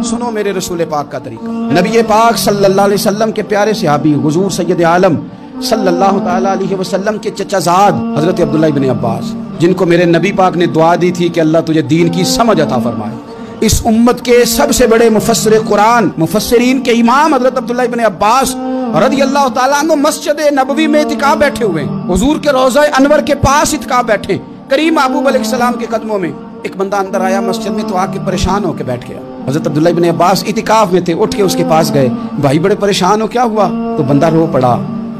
सुनो मेरे रसूल पाक का तरीका। नबी पाक सल्लल्लाहु अलैहि वसल्लम के प्यारे सहाबी हुजूर सैयद आलम सल्लल्लाहु ताला अलैहि वसल्लम के चचाजाद हजरत अब्दुल्लाह इब्न अब्बास, जिनको मेरे नबी पाक ने दुआ दी थी कि अल्लाह तुझे दीन की समझ अता फरमाए। इस उम्मत के सबसे बड़े मुफस्सिर कुरान, मुफस्सिरीन के इमाम हजरत अब्दुल्लाह इब्न अब्बास रदियल्लाहु ताला अन्हु मस्जिद नबवी में इतिकाफ बैठे हुए, हुजूर के रोज़ा अनवर के पास इतिकाफ बैठे, करीम महबूब अलैहिस्सलाम के कदमों में। एक बंदा अंदर आया मस्जिद में तो आके परेशान होकर बैठ गया। हजरत अब्दुल्लाह इब्न अब्बास इतिकाफ में थे, उठ के उसके पास गए, भाई बड़े परेशान हो, क्या हुआ? तो बंदा रो पड़ा,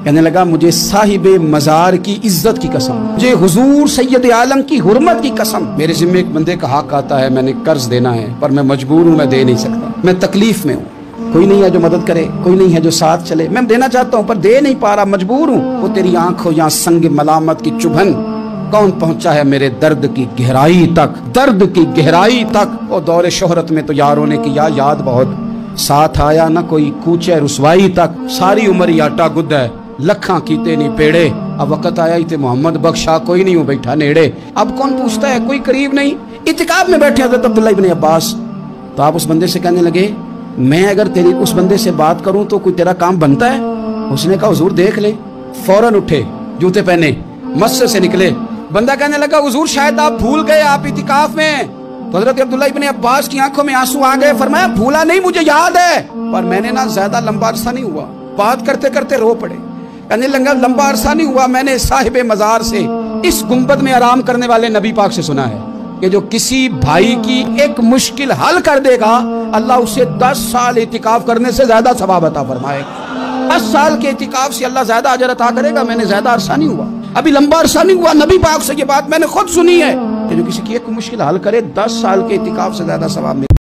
कहने लगा मुझे साहिबे मज़ार की इज्जत की कसम, मुझे हुजूर सैयद आलम की हुर्मत की कसम, मेरे जिम्मे एक बंदे का हक आता है, मैंने कर्ज देना है पर मैं मजबूर हूँ, मैं दे नहीं सकता, मैं तकलीफ में हूँ, कोई नहीं है जो मदद करे, कोई नहीं है जो साथ चले, मैं देना चाहता हूँ पर दे नहीं पा रहा, मजबूर हूँ। वो तेरी आंखों या संग मलामत की चुभन, कौन पहुंचा है मेरे दर्द की गहराई तक, दर्द की गहराई तक। और दौरे शोहरत में तो यारों ने किया याद बहुत, साथ आया ना कोई कूचे रुसवाई तक, सारी उम्र ही आटा गुद है, लखा कीते नहीं पेड़े, अब वक्त आया ही थे मोहम्मद बख्शा, कोई नहीं हो बैठा नेड़े। अब कौन पूछता है, कोई करीब नहीं। इतिकाफ में बैठे हज़रत अब्दुल्लाह इब्न अब्बास, तो आप उस बंदे से कहने लगे मैं अगर तेरी उस बंदे से बात करूं तो कोई तेरा काम बनता है? उसने कहा हुजूर देख ले। फौरन उठे, जूते पहने, मस्जिद से निकले। बंदा कहने लगा हुजूर शायद आप भूल गए, आप इतिकाफ में। तो हज़रत अब्दुल्लाह इब्न अब्बास की आंखों में आंसू आ गए, फरमाया भूला नहीं, मुझे याद है, पर मैंने ना ज्यादा लंबा अरसा नहीं हुआ, बात करते करते रो पड़े। कहने लगा लंबा अरसा नहीं हुआ, मैंने साहिबे मज़ार से, इस गुंबद में आराम करने वाले नबी पाक से सुना है कि जो किसी भाई की एक मुश्किल हल कर देगा, अल्लाह उसे 10 साल इतिकाफ करने से ज्यादा सवाब अता फरमाएगा। 10 साल के इतिकाफ से अल्लाह ज्यादा अजर अता करेगा। मैंने ज्यादा अरसा नहीं हुआ, अभी लंबा अरसा नहीं हुआ, नबी पाक से ये बात मैंने खुद सुनी है कि जो किसी की एक मुश्किल हल करे 10 साल के इतिकाफ से ज्यादा सवाब